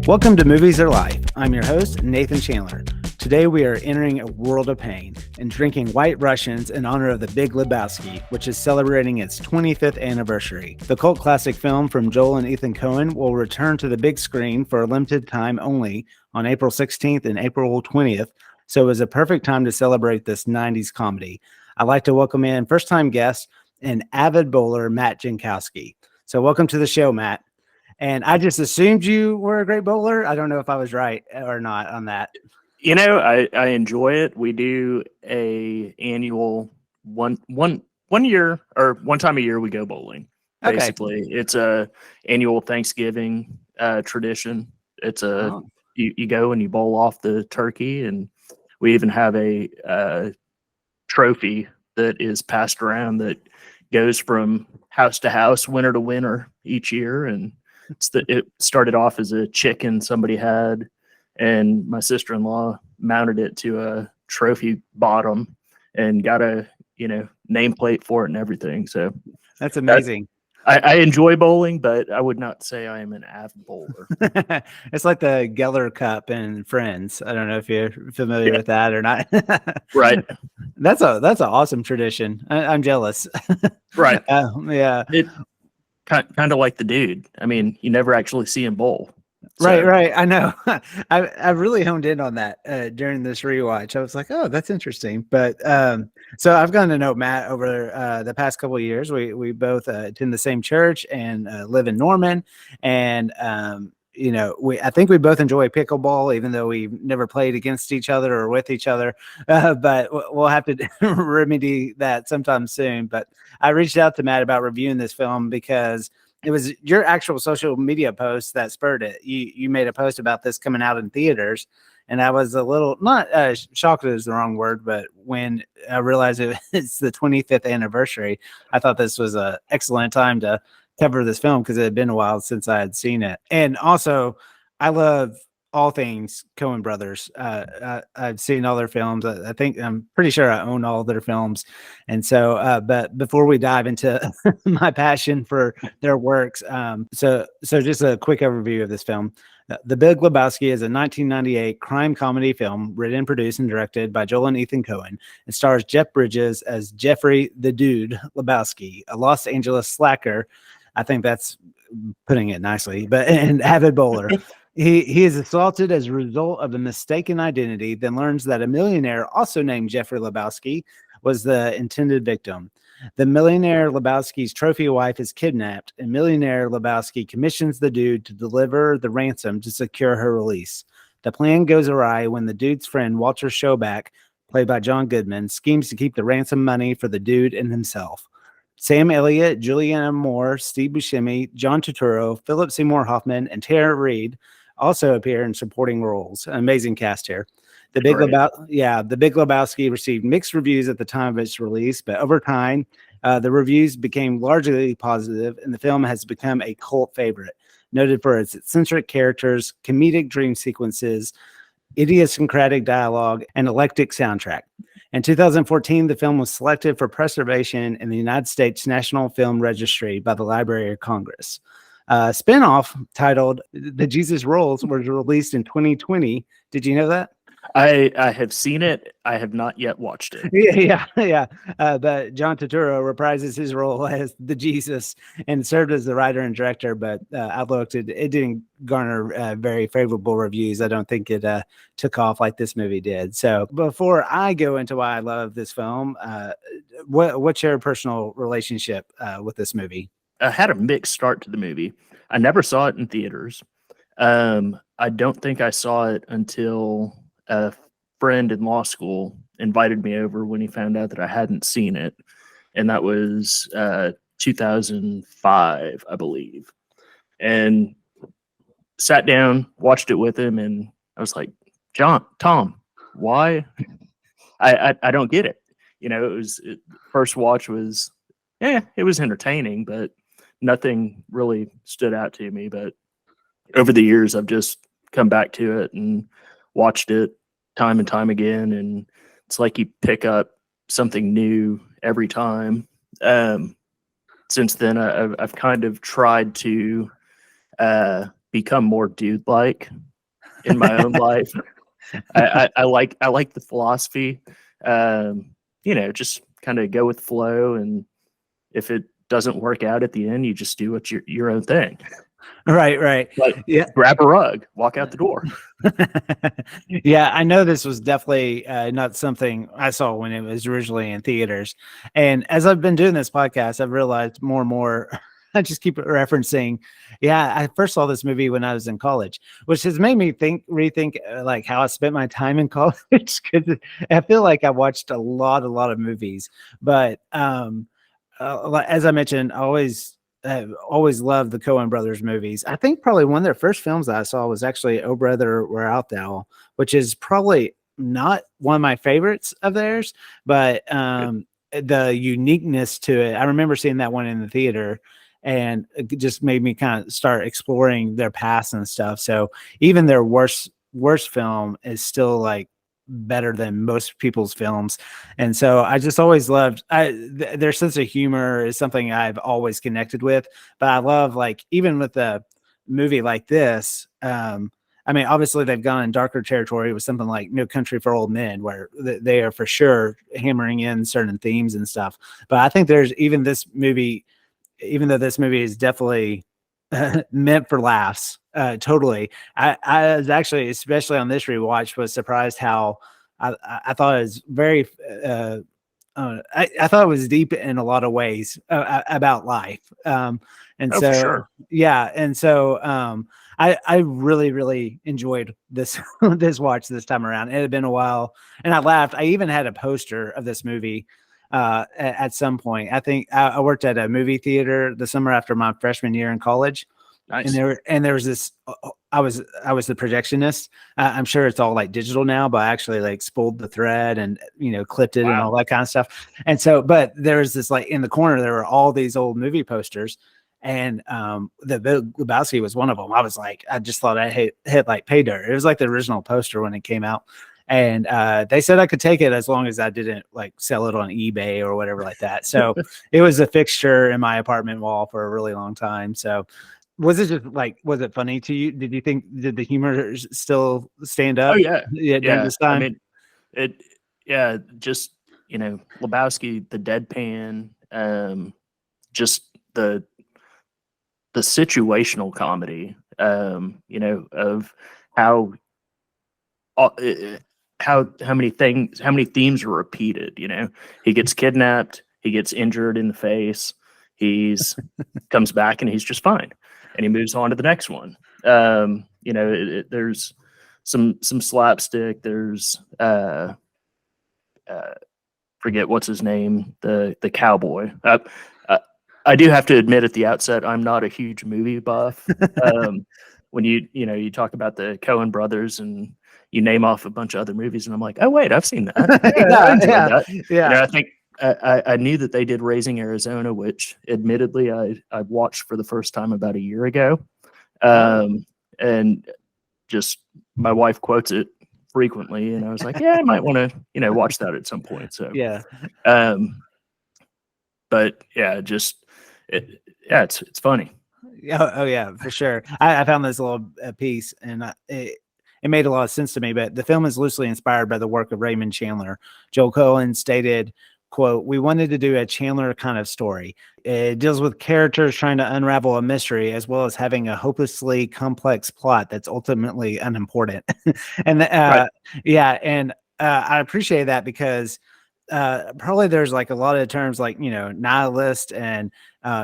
Welcome to Movies Are Life. I'm your host, Nathan Chandler. Today we are entering a world of pain and drinking White Russians in honor of the Big Lebowski, which is celebrating its 25th anniversary. The cult classic film from Joel and Ethan Coen will return to the big screen for a limited time only on April 16th and April 20th, so it was a perfect time to celebrate this 90s comedy. I'd like to welcome in first-time guest and avid bowler, Matt Jankowski. So welcome to the show, Matt. And I just assumed you were a great bowler. I don't know if I was right or not on that. You know, I enjoy it. We do a annual one year or one time a year we go bowling. Okay. Basically, it's a annual Thanksgiving tradition. It's you go and you bowl off the turkey, and we even have a trophy that is passed around that goes from house to house, winner to winner each year. And it started off as a chicken somebody had, and my sister-in-law mounted it to a trophy bottom and got a nameplate for it and everything. So that's amazing. I enjoy bowling, but I would not say I am an avid bowler. It's like the Geller Cup and Friends. I don't know if you're familiar with that or not. Right. That's an awesome tradition. I'm jealous. Right. Yeah. It kind of like the dude. I mean, you never actually see him bowl. So. Right. I know. I really honed in on that during this rewatch. I was like, oh, that's interesting. But so I've gotten to know Matt over the past couple of years. We both attend the same church and live in Norman. And I think we both enjoy pickleball, even though we've never played against each other or with each other. But we'll have to remedy that sometime soon. But I reached out to Matt about reviewing this film because it was your actual social media post that spurred it. You made a post about this coming out in theaters, and I was a little not shocked is the wrong word, but when I realized it's the 25th anniversary, I thought this was an excellent time to cover this film because it had been a while since I had seen it. And also, I love all things Coen Brothers. I've seen all their films. I'm pretty sure I own all their films. And so, but before we dive into my passion for their works, so just a quick overview of this film. The Big Lebowski is a 1998 crime comedy film written, produced, and directed by Joel and Ethan Coen. It stars Jeff Bridges as Jeffrey the Dude Lebowski, a Los Angeles slacker. I think that's putting it nicely, but an avid bowler. He is assaulted as a result of a mistaken identity, then learns that a millionaire also named Jeffrey Lebowski was the intended victim. The millionaire Lebowski's trophy wife is kidnapped, and millionaire Lebowski commissions the dude to deliver the ransom to secure her release. The plan goes awry when the dude's friend, Walter Schoback, played by John Goodman, schemes to keep the ransom money for the dude and himself. Sam Elliott, Julianne Moore, Steve Buscemi, John Turturro, Philip Seymour Hoffman, and Tara Reid also appear in supporting roles. An amazing cast here. The Big Lebowski received mixed reviews at the time of its release, but over time, the reviews became largely positive, and the film has become a cult favorite, noted for its eccentric characters, comedic dream sequences, idiosyncratic dialogue, and eclectic soundtrack. In 2014, the film was selected for preservation in the United States National Film Registry by the Library of Congress. A spinoff titled The Jesus Rolls was released in 2020. Did you know that? I have seen it. I have not yet watched it. Yeah. But John Turturro reprises his role as the Jesus and served as the writer and director. But I looked, it didn't garner very favorable reviews. I don't think it took off like this movie did. So before I go into why I love this film, what's your personal relationship with this movie? I had a mixed start to the movie. I never saw it in theaters. I don't think I saw it until a friend in law school invited me over when he found out that I hadn't seen it. And that was 2005, I believe. And sat down, watched it with him, and I was like, Tom, why? I don't get it. First watch was, it was entertaining, but nothing really stood out to me. But over the years, I've just come back to it and watched it time and time again. And it's like you pick up something new every time. Since then, I've kind of tried to become more dude-like in my own life. I like the philosophy. Just kind of go with flow, and if it doesn't work out at the end, you just do what your own thing. Right. Like Yeah. grab a rug, walk out the door. Yeah, I know this was definitely not something I saw when it was originally in theaters. And as I've been doing this podcast, I've realized more and more. I just keep referencing. Yeah, I first saw this movie when I was in college, which has made me rethink like how I spent my time in college. Because I feel like I watched a lot of movies, but as I mentioned, I've always loved the Coen brothers movies. I think probably one of their first films that I saw was actually Oh Brother, Where Art Thou, which is probably not one of my favorites of theirs, but the uniqueness to it. I remember seeing that one in the theater, and it just made me kind of start exploring their past and stuff. So even their worst film is still like better than most people's films. And so I just always loved their sense of humor is something I've always connected with. But I love, like, even with a movie like this, I mean, obviously they've gone in darker territory with something like No Country for Old Men, where they are for sure hammering in certain themes and stuff. But I think there's even this movie, even though this movie is definitely meant for laughs, totally. I was actually, especially on this rewatch, was surprised how I thought it was very. I thought it was deep in a lot of ways about life, and Oh, for so sure. yeah, and so I really enjoyed this this watch this time around. It had been a while, and I laughed. I even had a poster of this movie at some point. I think I worked at a movie theater the summer after my freshman year in college, and Nice. there was this. I was the projectionist. I'm sure it's all like digital now, but I actually like spooled the thread and clipped it and all Wow. that kind of stuff. And so, but there was this, like, in the corner there were all these old movie posters, and the Big Lebowski was one of them. I was like, I just thought I hit like pay dirt. It was like the original poster when it came out. And they said I could take it as long as I didn't like sell it on eBay or whatever like that. So it was a fixture in my apartment wall for a really long time. So was it just like, was it funny to you? Did the humor still stand Oh up? yeah. Yeah, during Yeah. this I time? mean, it. Yeah. Just Lebowski, the deadpan, just the situational comedy, of how uh, how many themes are repeated. He gets kidnapped, he gets injured in the face, he's comes back and he's just fine, and he moves on to the next one. There's some slapstick. There's forget what's his name, the cowboy. I do have to admit at the outset, I'm not a huge movie buff. When you talk about the Coen brothers and you name off a bunch of other movies, and I'm like, oh wait, I've seen that. Yeah, I Yeah, enjoyed that. yeah. I think I knew that they did Raising Arizona, which admittedly I watched for the first time about a year ago, Oh. and just my wife quotes it frequently, and I was like, yeah, I might want to watch that at some point. So, Yeah. um, but yeah, it's funny. Yeah, oh yeah, for sure. I found this little piece, and it made a lot of sense to me. But the film is loosely inspired by the work of Raymond Chandler. Joel Cohen stated, "quote We wanted to do a Chandler kind of story. It deals with characters trying to unravel a mystery, as well as having a hopelessly complex plot that's ultimately unimportant." And Right. yeah, and I appreciate that because probably there's like a lot of terms like nihilist and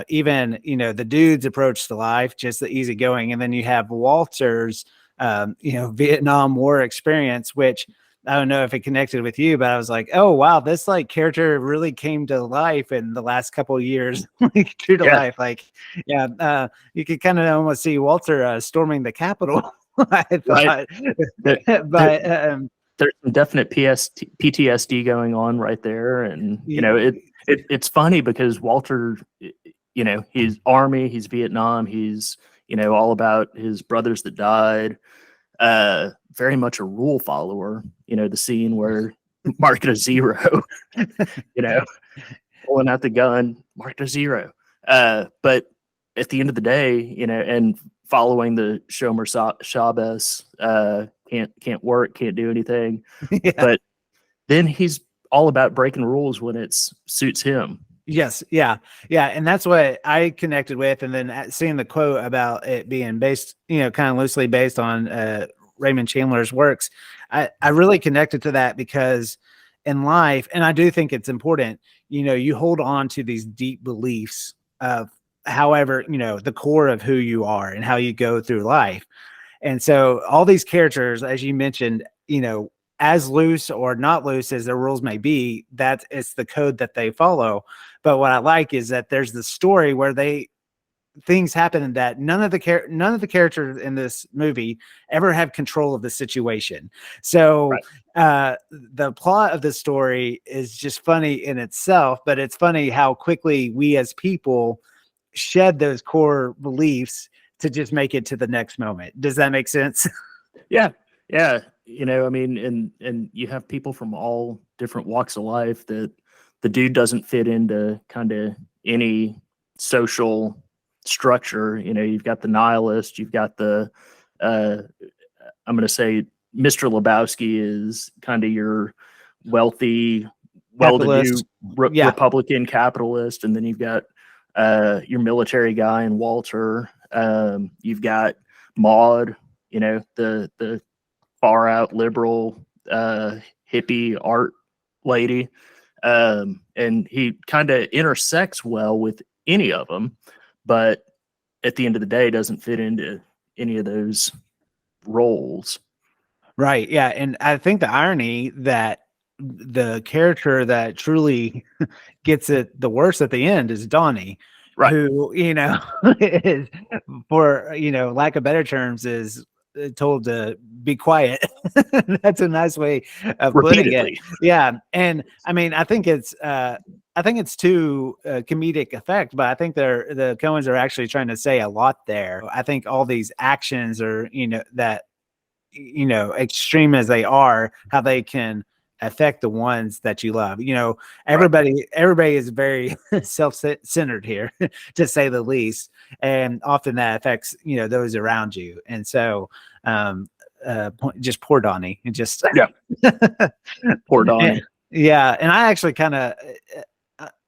even the dude's approach to life, just the easygoing, and then you have Walter's Vietnam War experience, which I don't know if it connected with you, but I was like, oh wow, this like character really came to life in the last couple of years, like true to Yeah. life. Like, yeah, you could kind of almost see Walter storming the Capitol. I Right. thought, There, there, but there's some definite PTSD going on right there, and y- it's funny because Walter, he's Army, he's Vietnam, he's all about his brothers that died. Very much a rule follower. The scene where mark it a zero, you know, pulling out the gun, mark it a zero. But at the end of the day, and following the Shomer Shabbos, can't work, can't do anything. Yeah. But then he's all about breaking rules when it suits him. Yes. Yeah. Yeah. And that's what I connected with. And then seeing the quote about it being based, kind of loosely based on Raymond Chandler's works, I really connected to that because in life, and I do think it's important, you hold on to these deep beliefs of however, the core of who you are and how you go through life. And so all these characters, as you mentioned, as loose or not loose as their rules may be, that is the code that they follow. But what I like is that there's the story where things happen that none of the characters in this movie ever have control of the situation. So the plot of the story is just funny in itself, but it's funny how quickly we as people shed those core beliefs to just make it to the next moment. Does that make sense? Yeah. I mean, and you have people from all different walks of life that the dude doesn't fit into kind of any social structure. You've got the nihilist, you've got the I'm going to say Mr. Lebowski is kind of your wealthy, well-to-do Republican capitalist, and then you've got your military guy and Walter. You've got Maud, the far out liberal hippie art lady, and he kind of intersects well with any of them, but at the end of the day doesn't fit into any of those roles. Right. Yeah. And I think the irony that the character that truly gets it the worst at the end is Donnie, right, who, is, for, lack of better terms, is told to be quiet. That's a nice way of putting it. Yeah. And I mean, I think it's to comedic effect, but I think the Coens are actually trying to say a lot there. I think all these actions are, that, extreme as they are, how they can affect the ones that you love. Everybody is very self-centered here, to say the least, and often that affects those around you. And so just poor Donnie, and just poor Donnie. Yeah. And I actually kind of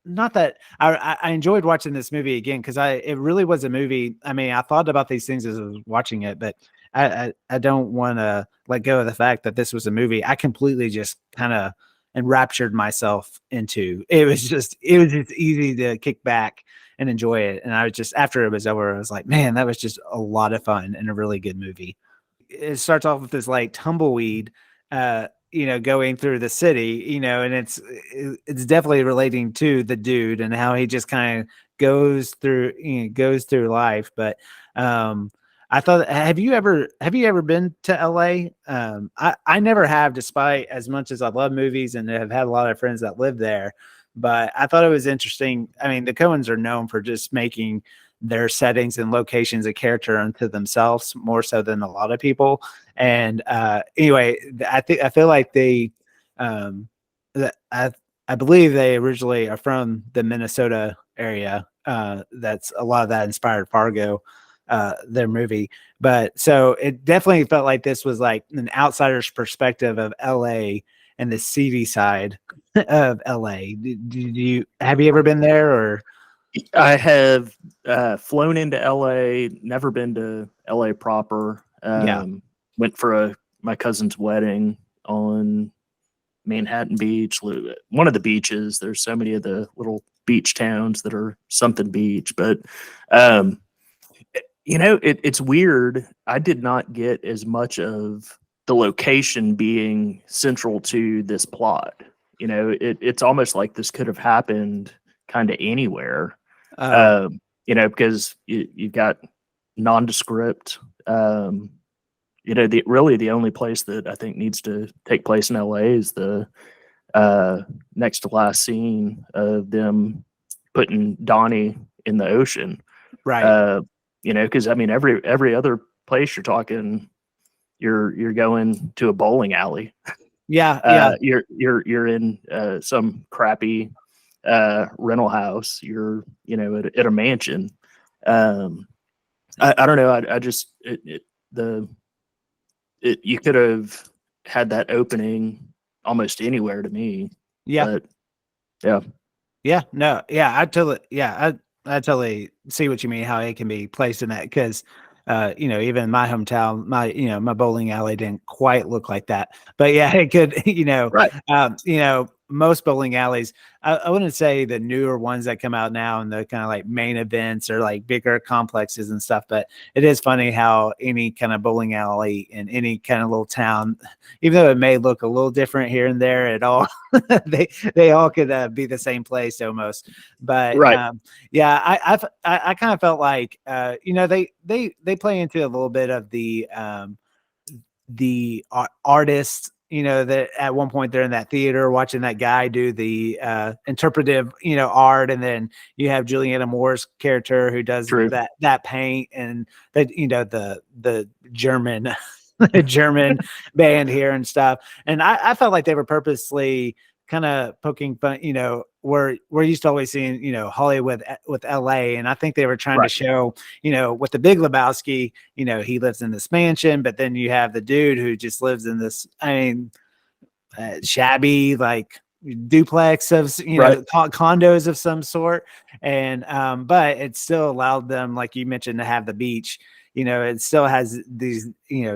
not that I enjoyed watching this movie again, because it really was a movie. I mean, I thought about these things as I was watching it, but I don't want to let go of the fact that this was a movie I completely just kind of enraptured myself into. It was just easy to kick back and enjoy it. And I was just, after it was over, I was like, man, that was just a lot of fun and a really good movie. It starts off with this like tumbleweed, going through the city, and it's definitely relating to the dude and how he just kind of goes through life. But I thought, have you ever been to LA? I never have, despite as much as I love movies and have had a lot of friends that live there. But I thought it was interesting. I mean, the Coens are known for just making their settings and locations a character unto themselves, more so than a lot of people. And anyway, I feel like I believe they originally are from the Minnesota area. That's a lot of that inspired Fargo, their movie. But so it definitely felt like this was like an outsider's perspective of LA and the seedy side of LA. Have you ever been there? Or I have flown into LA, never been to LA proper. Went for my cousin's wedding on Manhattan Beach, one of the beaches. There's so many of the little beach towns that are something beach, but it's weird. I did not get as much of the location being central to this plot. It's almost like this could have happened kind of anywhere. Because you've got nondescript. The only place that I think needs to take place in LA is the next to last scene of them putting Donnie in the ocean. Right. Because I mean, every other place you're talking, you're going to a bowling alley. Yeah. You're in some crappy rental house. You're at a mansion. Um, I don't know. I just you could have had that opening almost anywhere to me, Yeah. but yeah, Yeah, no, yeah, I totally see what you mean, how it can be placed in that because, even my hometown, my bowling alley didn't quite look like that, but yeah, it could, right, most bowling alleys, I wouldn't say the newer ones that come out now and the kind of like main events or like bigger complexes and stuff, but it is funny how any kind of bowling alley in any kind of little town, even though it may look a little different here and there, it all they all could be the same place almost. But right, yeah, I kind of felt like they play into a little bit of the artist. That at one point they're in that theater watching that guy do the interpretive, art, and then you have Juliana Moore's character who does true, that paint, and that the German German band here and stuff. And I felt like they were purposely kind of poking fun, we're used to always seeing, Hollywood with LA. And I think they were trying to right, show, with the Big Lebowski, he lives in this mansion, but then you have the dude who just lives in this, shabby, like duplex of, right, condos of some sort. And, but it still allowed them, like you mentioned, to have the beach. It still has these,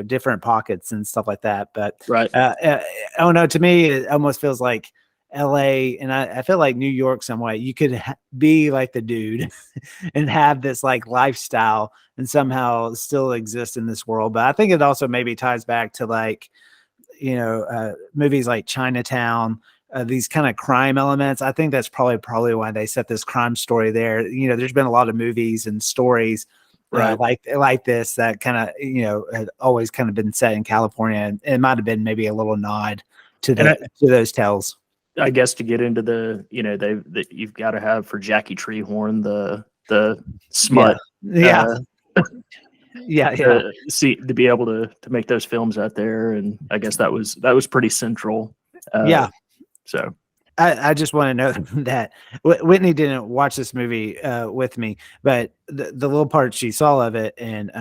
different pockets and stuff like that. But right. I don't know. To me, it almost feels like LA, and I feel like New York some way. You could be like the dude and have this like lifestyle and somehow still exist in this world. But I think it also maybe ties back to like, movies like Chinatown, these kind of crime elements. I think that's probably why they set this crime story there. There's been a lot of movies and stories Right. like this that kind of had always kind of been set in California, and it might have been maybe a little nod to And to those tales. I guess to get into you've got to have for Jackie Treehorn the Yeah, smut yeah, uh, yeah. to be able to make those films out there, and I guess that was pretty central. Yeah. So I just want to know that Whitney didn't watch this movie with me, but the little part she saw of it, and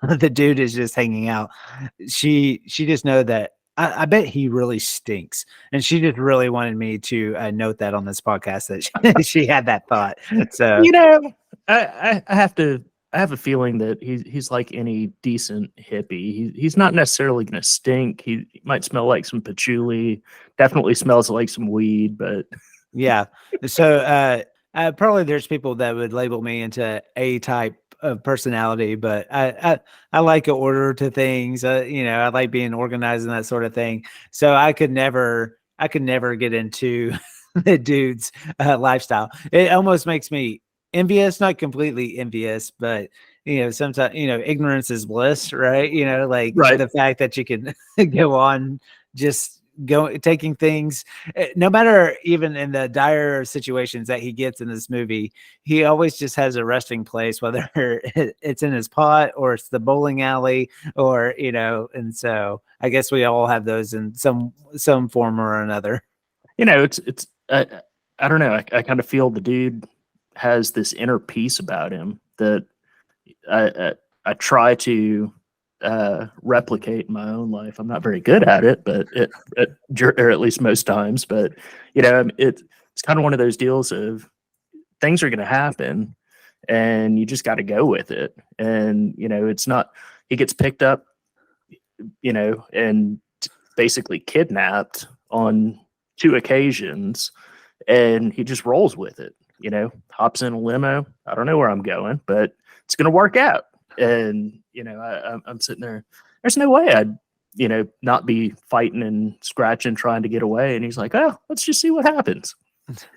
the dude is just hanging out. She just know that I bet he really stinks, and she just really wanted me to note that on this podcast that she had that thought. So you know, I have to. I have a feeling that he's like any decent hippie. He's not necessarily going to stink. He might smell like some patchouli. Definitely smells like some weed. But yeah, so probably there's people that would label me into A type of personality, but I like an order to things. I like being organized and that sort of thing. So I could never get into the dude's lifestyle. It almost makes me envious, not completely envious, but sometimes ignorance is bliss, right? Like right, the fact that you can go on just taking things, no matter even in the dire situations that he gets in this movie, he always just has a resting place, whether it's in his pot or it's the bowling alley, or and so I guess we all have those in some form or another. it's I don't know. I kind of feel the dude has this inner peace about him that I I try to replicate in my own life. I'm not very good at it, but or at least most times. But it's kind of one of those deals of things are going to happen, and you just got to go with it. And it's not. He gets picked up, and basically kidnapped on two occasions, and he just rolls with it. Hops in a limo. I don't know where I'm going, but it's going to work out. And I'm sitting there. There's no way I'd not be fighting and scratching trying to get away. And he's like, oh, let's just see what happens.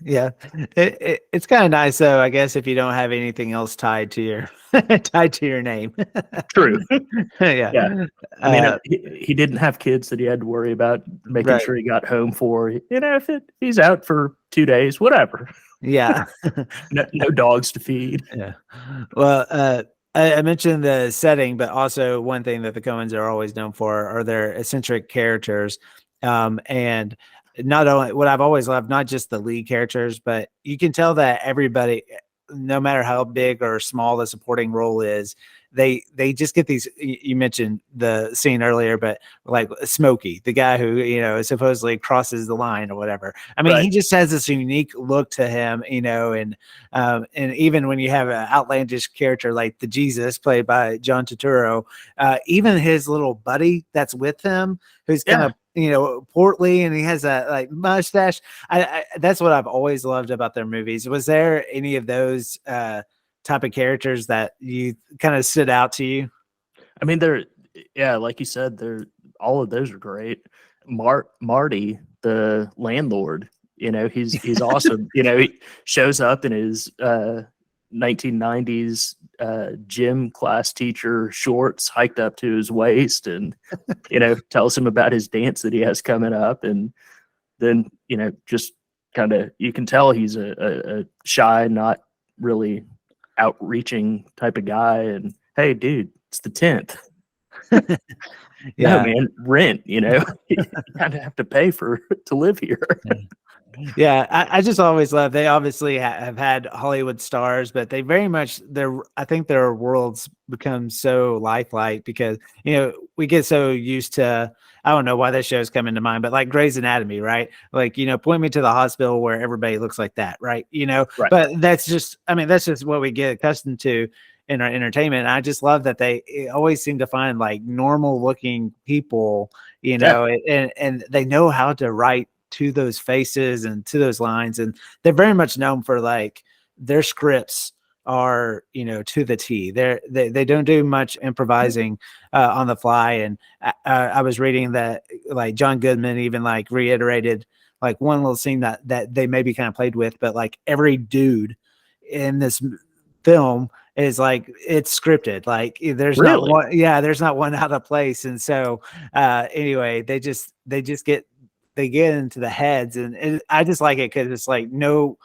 Yeah, it's kind of nice though, I guess, if you don't have anything else tied to your tied to your name. True. Yeah, Yeah. I mean, he didn't have kids that he had to worry about making right. sure he got home for. If he's out for 2 days, whatever. Yeah. No dogs to feed. Yeah. Well, I mentioned the setting, but also one thing that the Coens are always known for are their eccentric characters. And not only what I've always loved, not just the lead characters, but you can tell that everybody, no matter how big or small the supporting role is, they just get these. You mentioned the scene earlier, but like Smokey, the guy who supposedly crosses the line or whatever. I mean, Right. he just has this unique look to him, and even when you have an outlandish character like the Jesus played by John Turturro, even his little buddy that's with him, who's kind Yeah. of portly and he has a like mustache. I that's what I've always loved about their movies. Was there any of those type of characters that you kind of stood out to you? I mean, yeah, like you said, all of those are great. Marty, the landlord, he's awesome. He shows up in his 1990s gym class teacher shorts hiked up to his waist, and tells him about his dance that he has coming up, and then just kind of, you can tell he's a shy, not really outreaching type of guy, and hey, dude, it's the 10th. No, Yeah. man, rent, you kind of have to pay to live here. Yeah, I just always love. They obviously have had Hollywood stars, but they very much I think their worlds become so lifelike because we get so used to. I don't know why this show's coming to mind, but like Grey's Anatomy, right? Like point me to the hospital where everybody looks like that, right? Right. But that's just what we get accustomed to in our entertainment. And I just love that they always seem to find like normal looking people, Yeah. and they know how to write to those faces and to those lines, and they're very much known for like their scripts are to the T. They don't do much improvising on the fly. And I was reading that like John Goodman even like reiterated like one little scene that they maybe kind of played with, but like every dude in this film is like it's scripted. Like there's not Really? one, yeah, there's not one out of place. And so anyway, they get into the heads, and I just like it because it's like no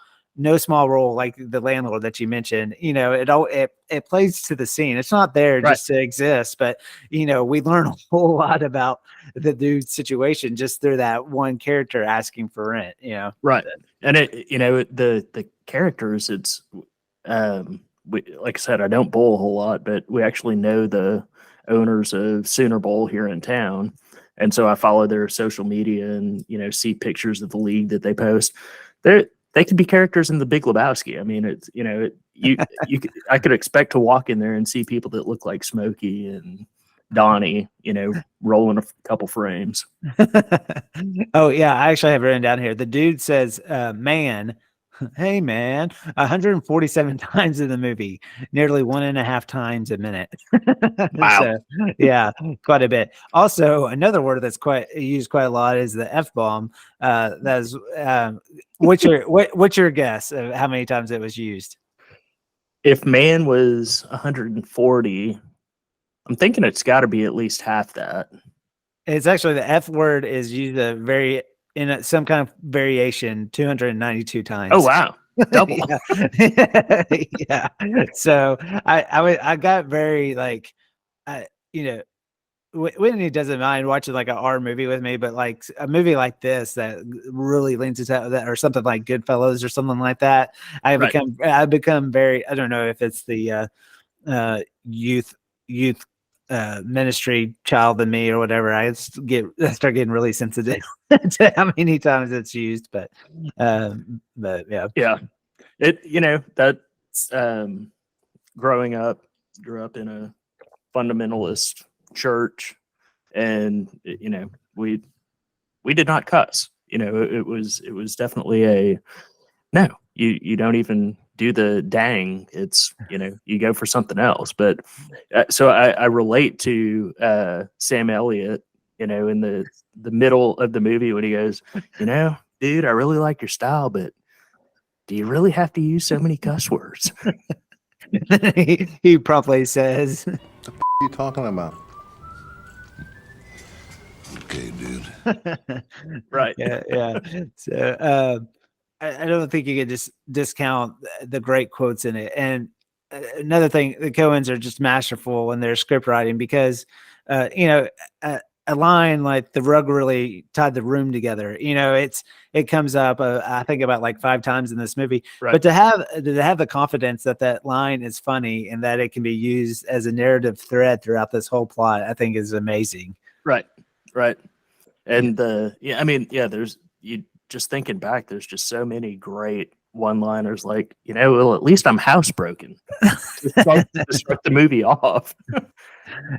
small role, like the landlord that you mentioned. It plays to the scene. It's not there Right. just to exist, but we learn a whole lot about the dude's situation just through that one character asking for rent. Right. And the characters, it's like I said, I don't bowl a whole lot, but we actually know the owners of Sooner Bowl here in town. And so I follow their social media and, see pictures of the league that they post. They could be characters in the Big Lebowski. I mean, it's, I could expect to walk in there and see people that look like Smokey and Donnie, rolling a couple frames. Oh yeah, I actually have written down here. The dude says, "Man, hey man," 147 times in the movie, nearly 1.5 times a minute. Wow. So yeah, quite a bit. Also, another word that's quite used quite a lot is the F bomb. That's what's your guess of how many times it was used? If man was 140, I'm thinking it's got to be at least half that. It's actually the F word is used some kind of variation 292 times. Oh wow, double. Yeah. So I got very like, Whitney doesn't mind watching like an R movie with me, but like a movie like this that really leans into that, or something like Goodfellas or something like that, I become very. I don't know if it's the youth ministry child in me or whatever. I start getting really sensitive to how many times it's used, but yeah. That's growing up, grew up in a fundamentalist church, and we did not cuss. It was definitely a no. You don't even do the dang. It's you go for something else. But so I relate to Sam Elliott. In the middle of the movie when he goes, dude, I really like your style, but do you really have to use so many cuss words? he promptly says, "What the f- are you talking about?" Okay, dude. Right. Yeah. So I don't think you can just discount the great quotes in it. And another thing, the Coens are just masterful in their script writing because, a line like the rug really tied the room together. It comes up, I think about like 5 times in this movie, Right. but to have the confidence that line is funny and that it can be used as a narrative thread throughout this whole plot, I think is amazing. Right. And there's you just thinking back, there's just so many great one-liners like, well, at least I'm housebroken. to start the movie off.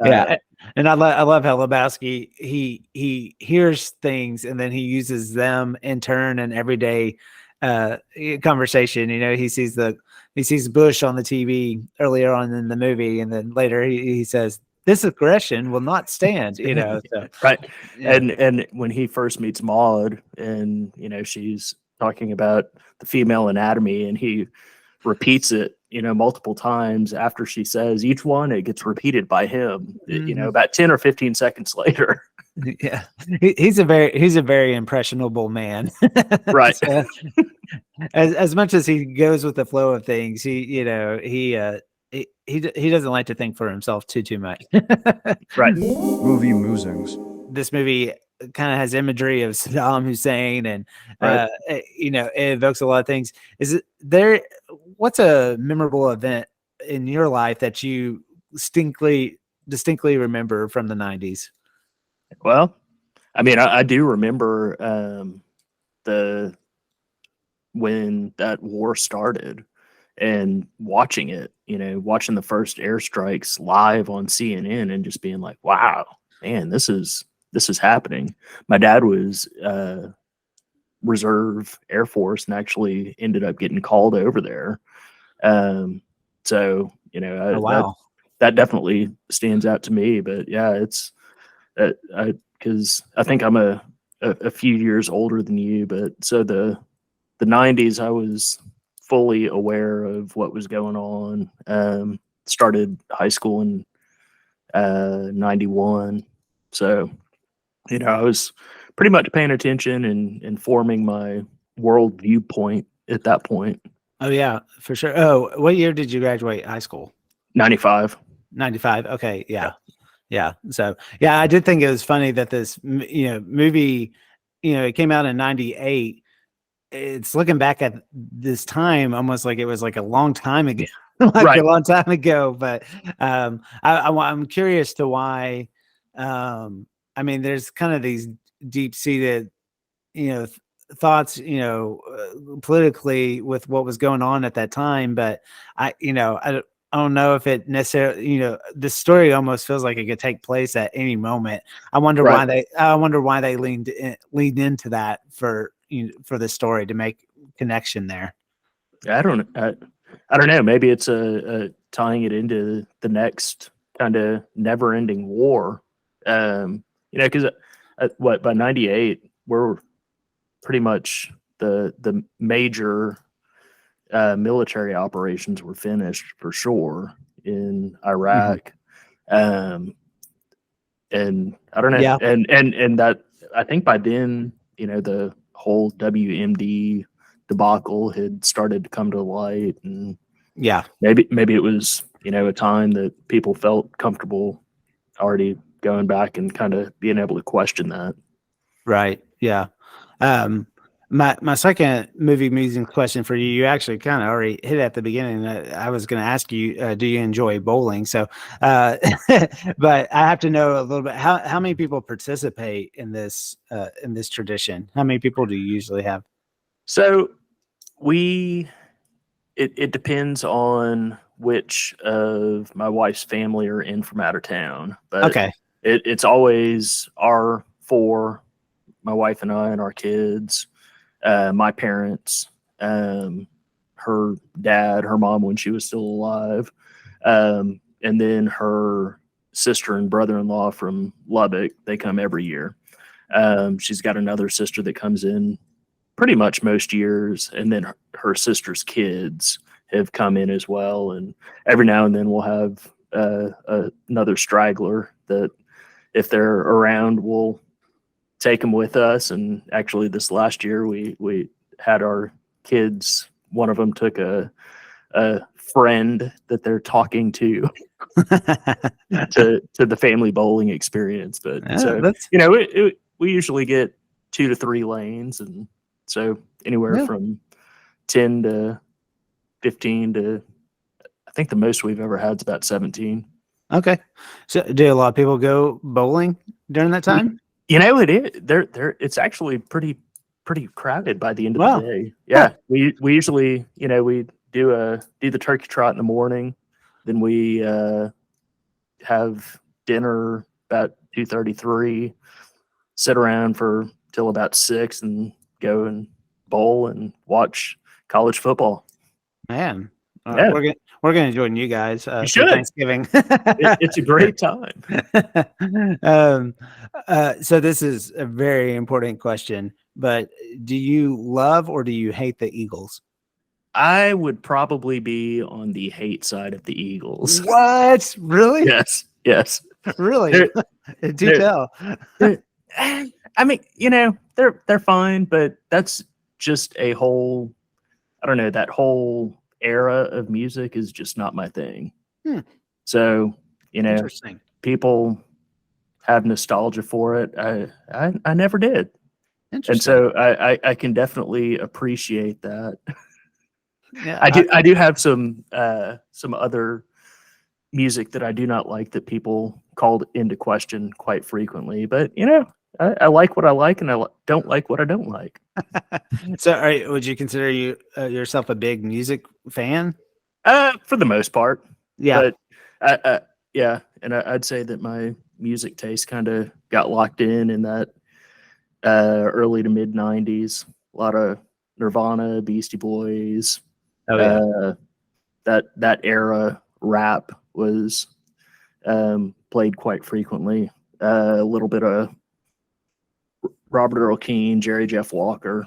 Yeah. And I love how Lebowski, he hears things and then he uses them in turn in everyday conversation. He sees Bush on the TV earlier on in the movie, and then later he says, "This aggression will not stand." So, right. yeah. And when he first meets Maud, and she's talking about the female anatomy, and he repeats it, multiple times after she says each one, it gets repeated by him, about 10 or 15 seconds later. Yeah, he's a very impressionable man. Right. So, as much as he goes with the flow of things, he doesn't like to think for himself too much. Right. Movie musings. This movie kind of has imagery of Saddam Hussein, and Right. it evokes a lot of things. What's a memorable event in your life that you distinctly remember from the 90s? Well, I mean, I do remember when that war started and watching it, watching the first airstrikes live on CNN and just being like, wow, man, this is happening. My dad was Reserve Air Force and actually ended up getting called over there. So, Oh, wow. that definitely stands out to me. But yeah, it's because I think I'm a few years older than you, but so the 90s, I was fully aware of what was going on. Started high school in 91. So, I was pretty much paying attention and forming my world viewpoint at that point. Oh, yeah, for sure. Oh, what year did you graduate high school? 95. 95. Okay. Yeah. Yeah. So, yeah, I did think it was funny that this, movie, it came out in 98. It's looking back at this time almost like it was like a long time ago, Right. a long time ago. But I'm curious to why. I mean, there's kind of these deep seated, thoughts, politically with what was going on at that time. But I don't know if it necessarily, the story almost feels like it could take place at any moment. I wonder Right. why they leaned into that for the story to make connection there. I don't know. Maybe it's tying it into the next kind of never ending war. Because by 98, we're pretty much the major military operations were finished for sure in Iraq. And I don't know. Yeah. And that, I think by then, the whole WMD debacle had started to come to light, and Yeah. maybe it was, a time that people felt comfortable already going back and kind of being able to question that. Right. Yeah. My second movie musing question for you, you actually kind of already hit at the beginning. I was going to ask you, do you enjoy bowling? So, but I have to know a little bit, how many people participate in this tradition? How many people do you usually have? So it depends on which of my wife's family are in from out of town, but Okay. it's always our 4, my wife and I and our kids, my parents, her dad, her mom when she was still alive, and then her sister and brother-in-law from Lubbock. They come every year. She's got another sister that comes in pretty much most years, and then her sister's kids have come in as well. And every now and then we'll have another straggler that, if they're around, we'll take them with us. And actually, this last year we had our kids. One of them took a friend that they're talking to the family bowling experience. But Yeah, so that's we usually get 2 to 3 lanes, and so anywhere Yeah. from 10 to 15 to I think the most we've ever had is about 17. okay. So, do a lot of people go bowling during that time? It is. It's actually pretty crowded by the end of Wow. the day. Yeah, we usually we do the turkey trot in the morning, then we have dinner about 2:33, sit around for till about 6, and go and bowl and watch college football. Man, Yeah, we're gonna join you guys you for should. Thanksgiving. It's a great time. So this is a very important question, but do you love or do you hate the Eagles? I would probably be on the hate side of the Eagles. What? Really? Yes. Really? Do they're- tell. I mean, they're fine, but that's just a whole. I don't know. That whole era of music is just not my thing. So Interesting. people have nostalgia for it. I never did, and Interesting. so I can definitely appreciate that. Yeah, I do have some other music that I do not like that people called into question quite frequently. But I like what I like, and I don't like what I don't like. So, would you consider yourself a big music fan? For the most part, Yeah. but yeah, and I'd say that my music taste kind of got locked in that early to mid '90s. A lot of Nirvana, Beastie Boys. Oh yeah. That era rap was played quite frequently. A little bit of Robert Earl Keen, Jerry Jeff Walker.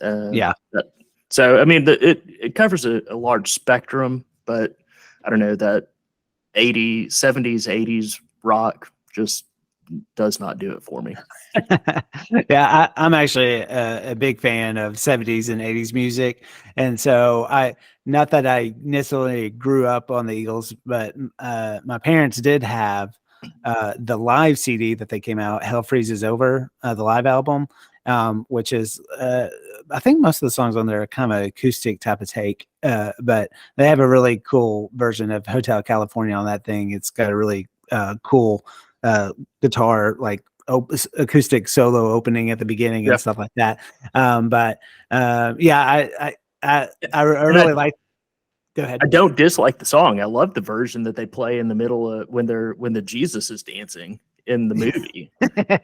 Yeah. So I mean, it covers a large spectrum, but I don't know, that 80s, 70s, 80s rock just does not do it for me. Yeah, I'm actually a big fan of 70s and 80s music, and so not that I necessarily grew up on the Eagles, but my parents did have the live CD that they came out, Hell Freezes Over, the live album, which is I think most of the songs on there are kind of acoustic type of take, but they have a really cool version of Hotel California on that thing. It's got a really cool guitar, like acoustic solo opening at the beginning and stuff like that. But yeah, I really like. Go ahead. I don't dislike the song. I love the version that they play in the middle of when the Jesus is dancing in the movie.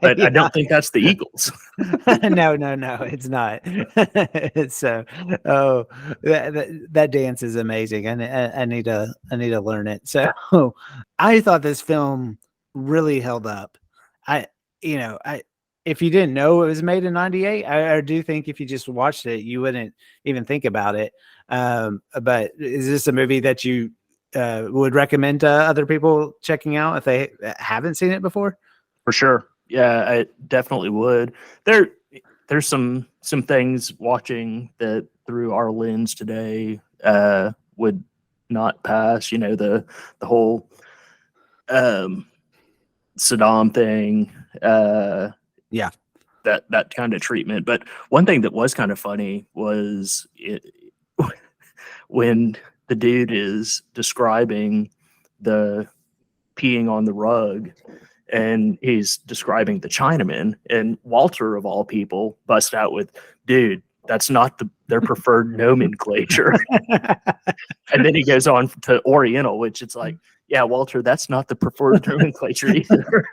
But Yeah. I don't think that's the Eagles. No, it's not. It's so that dance is amazing, and I need to learn it. So I thought this film really held up. I if you didn't know it was made in '98, I do think if you just watched it, you wouldn't even think about it. But is this a movie that you would recommend to other people checking out if they haven't seen it before? For sure. Yeah, I definitely would. There's some things watching that through our lens today would not pass. The whole Saddam thing. Yeah. That kind of treatment. But one thing that was kind of funny was when the dude is describing the peeing on the rug, and he's describing the Chinaman, and Walter of all people busts out with, "Dude, that's not their preferred nomenclature." And then he goes on to Oriental, which it's like, yeah, Walter, that's not the preferred nomenclature either.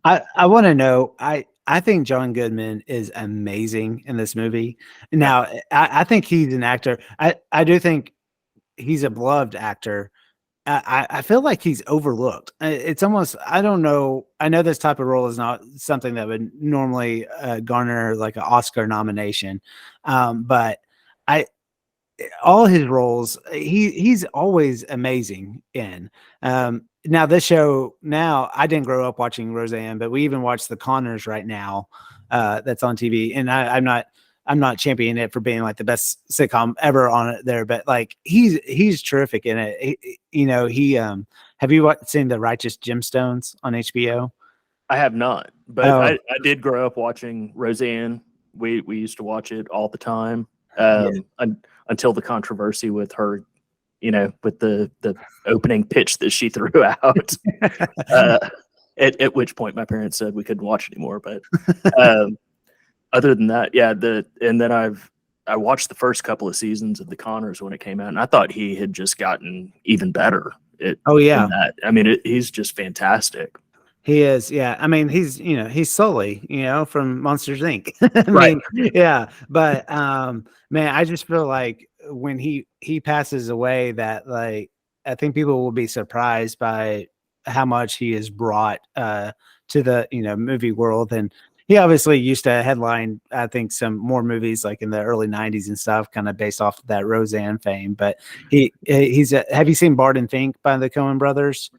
I want to know. I think John Goodman is amazing in this movie. Now, I think he's an actor. I do think he's a beloved actor. I feel like he's overlooked. It's almost, I don't know. I know this type of role is not something that would normally garner like an Oscar nomination, but all his roles, he's always amazing in. Now this show, I didn't grow up watching Roseanne, but we even watch The Conners right now. That's on TV, and I'm not I'm not championing it for being like the best sitcom ever on it there, but like he's terrific in it. He have you seen The Righteous Gemstones on HBO? I have not, but Oh, I did grow up watching Roseanne. We used to watch it all the time, yeah. until the controversy with her, with the opening pitch that she threw out. uh, at which point my parents said we couldn't watch anymore. But um, other than that, yeah. And then I watched the first couple of seasons of The Connors when it came out, and I thought he had just gotten even better. Oh yeah, in that. I mean, he's just fantastic. he is. Yeah, I mean, he's Sully, from Monsters Inc. I Right. mean, yeah, but man, I just feel like when he passes away, that like I think people will be surprised by how much he has brought to the movie world. And he obviously used to headline, I think, some more movies like in the early '90s and stuff, kind of based off of that Roseanne fame. But have you seen Bart and Fink by the Coen brothers?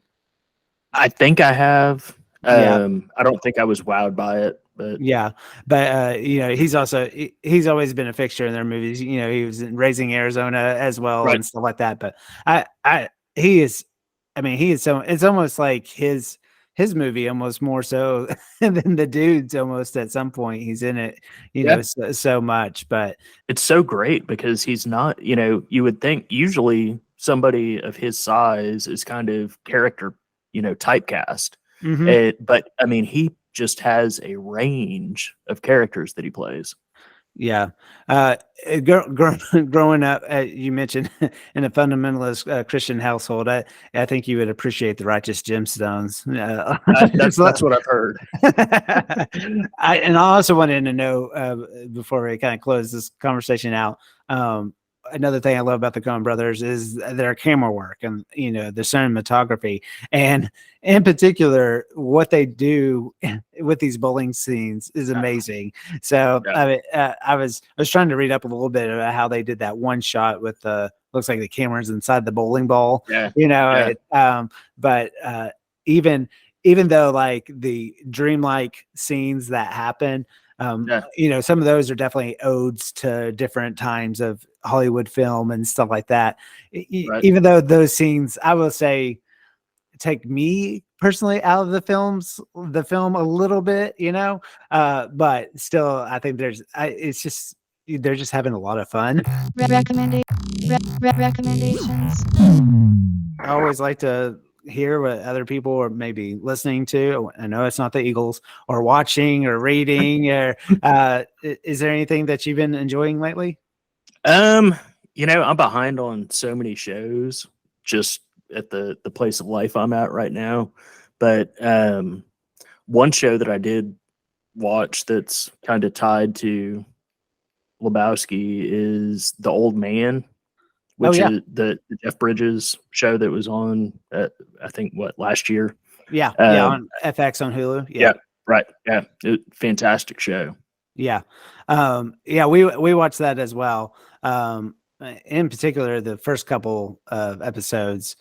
I think I have. Yeah. I don't think I was wowed by it, but Yeah, but he's always been a fixture in their movies. He was in Raising Arizona as well right. and stuff like that. But he is, I mean, he is so. It's almost like his movie, almost more so than the dude's. Almost at some point, he's in it, so much. But It's so great because he's not. You would think usually somebody of his size is kind of character, typecast. mhm. But I mean, he just has a range of characters that he plays. Yeah. Growing up, you mentioned in a fundamentalist Christian household, I think you would appreciate The Righteous Gemstones. That's what I've heard. And I also wanted to know before we kind of close this conversation out. Another thing I love about the Coen brothers is their camera work and the cinematography, and in particular what they do with these bowling scenes is amazing. So Yeah. I was trying to read up a little bit about how they did that one shot with the looks like the camera's inside the bowling ball. Yeah. But even though like the dreamlike scenes that happen, some of those are definitely odes to different times of Hollywood film and stuff like that. Right. Even though those scenes, I will say, take me personally out of the film a little bit, but still, I think it's just they're just having a lot of fun. Recommendations. I always like to hear what other people are maybe listening to. I know it's not the Eagles, or watching or reading, or is there anything that you've been enjoying lately? I'm behind on so many shows just at the place of life I'm at right now. But one show that I did watch that's kind of tied to Lebowski is The Old Man, which yeah. is the Jeff Bridges show that was on, I think, last year. Yeah, on FX on Hulu. Yeah, right. Yeah, fantastic show. Yeah. We watched that as well. In particular, the first couple of episodes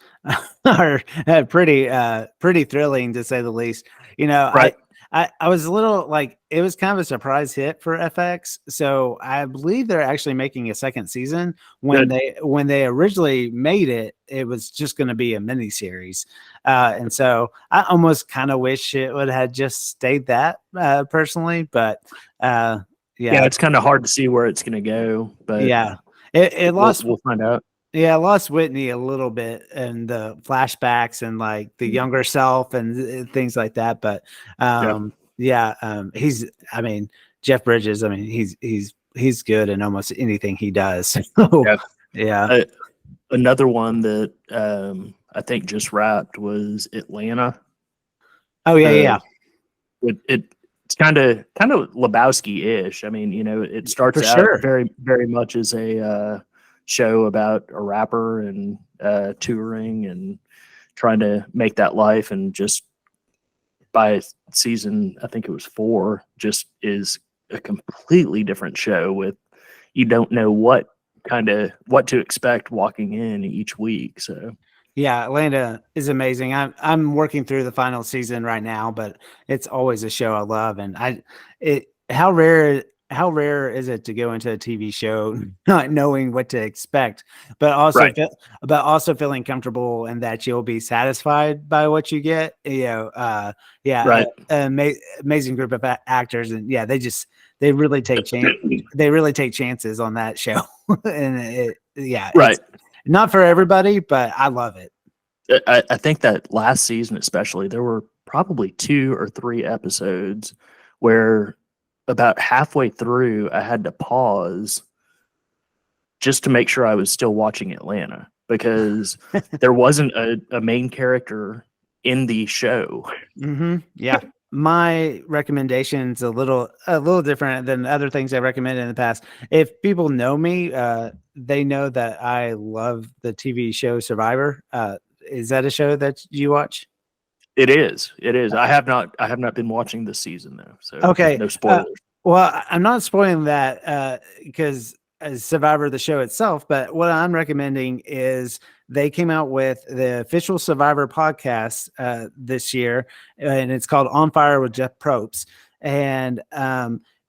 are pretty thrilling, to say the least. Right. I was a little like, it was kind of a surprise hit for FX. So I believe they're actually making a second season. When they originally made it, it was just going to be a mini series. And so I almost kind of wish it would have just stayed that personally, but yeah, it's kind of hard to see where it's going to go, but yeah, it lost. We'll find out. Yeah, I lost Whitney a little bit and the flashbacks and like the younger self and things like that. But Jeff Bridges, he's good in almost anything he does. Yeah. Another one that I think just wrapped was Atlanta. Oh yeah. It's kind of Lebowski-ish. I mean, it starts out very, very much as a show about a rapper and touring and trying to make that life, and just by season, I think it was 4, just is a completely different show with, you don't know what to expect walking in each week. So yeah, Atlanta is amazing. I'm working through the final season right now, but it's always a show I love, and how rare how rare is it to go into a TV show not knowing what to expect, but Right. also feeling comfortable and that you'll be satisfied by what you get. Right. Amazing group of actors, and they really take chances on that show, and Right. it's not for everybody, but I love it. I think that last season, especially, there were probably 2 or 3 episodes where about halfway through, I had to pause just to make sure I was still watching Atlanta because there wasn't a main character in the show. Mm-hmm. Yeah. My recommendation's a little different than other things I recommended in the past. If people know me, they know that I love the TV show Survivor. Is that a show that you watch? It is. It is. I have not been watching this season though. So Okay. no spoilers. Well, I'm not spoiling that because as Survivor, the show itself, but what I'm recommending is they came out with the official Survivor podcast this year, and it's called On Fire with Jeff Probst. And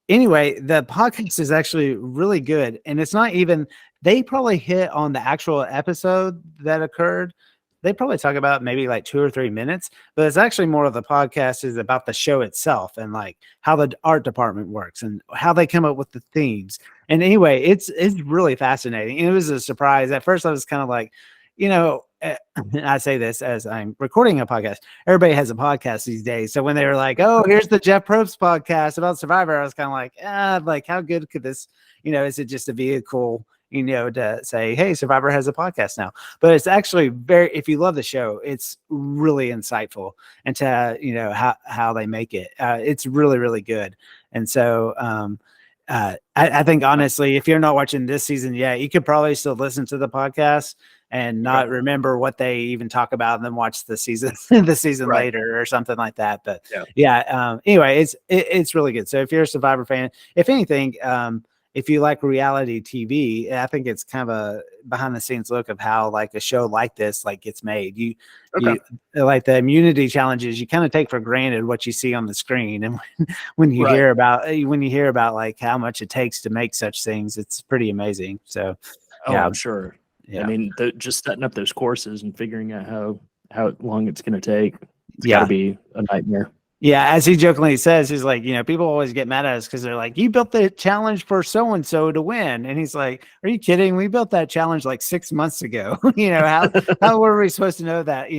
anyway, the podcast is actually really good, and it's not even, they probably hit on the actual episode that occurred. They probably talk about maybe like 2 or 3 minutes, but it's actually more of the podcast is about the show itself and like how the art department works and how they come up with the themes. And anyway, it's really fascinating. And it was a surprise. At first I was kind of like, I say this as I'm recording a podcast. Everybody has a podcast these days. So when they were like, oh, here's the Jeff Probst podcast about Survivor, I was kind of like, how good could this, is it just a vehicle, to say, hey, Survivor has a podcast now? But it's actually if you love the show, it's really insightful into, how they make it. It's really, really good. And so I think, honestly, if you're not watching this season yet, you could probably still listen to the podcast and not remember what they even talk about and then watch the season later or something like that. But anyway, it's really good. So if you're a Survivor fan, if anything, if you like reality TV, I think it's kind of a behind the scenes look of how like a show like this gets made. You like the immunity challenges, you kind of take for granted what you see on the screen, and when you hear about like how much it takes to make such things, it's pretty amazing. So I'm sure. Yeah. I mean, just setting up those courses and figuring out how long it's going to take, it's got to be a nightmare. Yeah, as he jokingly says, he's like, people always get mad at us because they're like, you built the challenge for so-and-so to win. And he's like, are you kidding? We built that challenge like 6 months ago. How were we supposed to know that,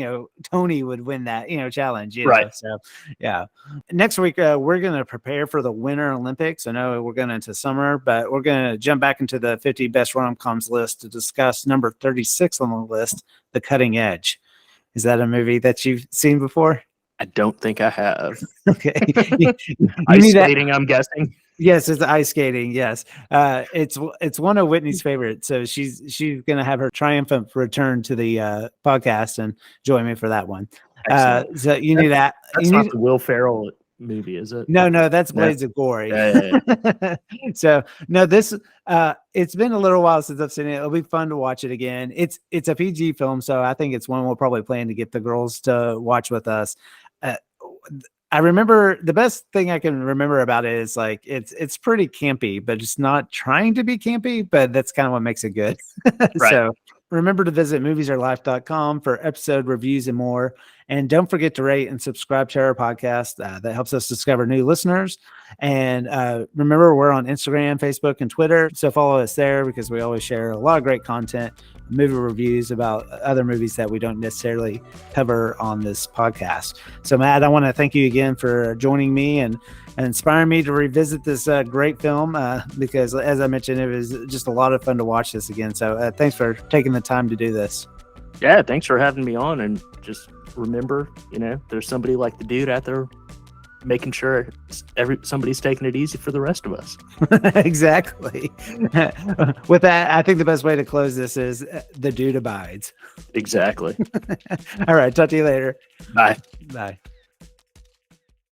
Tony would win that, challenge? Right. So, yeah. Next week, we're going to prepare for the Winter Olympics. I know we're going into summer, but we're going to jump back into the 50 best rom-coms list to discuss number 36 on the list, The Cutting Edge. Is that a movie that you've seen before? I don't think I have. Okay. Ice skating, I'm guessing. Yes, it's ice skating. Yes. It's one of Whitney's favorites. So she's going to have her triumphant return to the podcast and join me for that one. So you need that. That's not the Will Ferrell movie, is it? No, that's Blades of Glory. Yeah. So no, this it's been a little while since I've seen it. It'll be fun to watch it again. It's a PG film, so I think it's one we'll probably plan to get the girls to watch with us. I remember the best thing I can remember about it is like it's pretty campy, but it's not trying to be campy, but that's kind of what makes it good. Right. So remember to visit moviesaretelife.com for episode reviews and more. And don't forget to rate and subscribe to our podcast. That helps us discover new listeners. And remember, we're on Instagram, Facebook, and Twitter. So follow us there because we always share a lot of great content, movie reviews about other movies that we don't necessarily cover on this podcast. So, Matt, I want to thank you again for joining me and inspiring me to revisit this great film because, as I mentioned, it was just a lot of fun to watch this again. So thanks for taking the time to do this. Yeah, thanks for having me on. And just remember, there's somebody like the dude out there making sure somebody's taking it easy for the rest of us. Exactly. With that, I think the best way to close this is the dude abides. Exactly. All right. Talk to you later. Bye. Bye.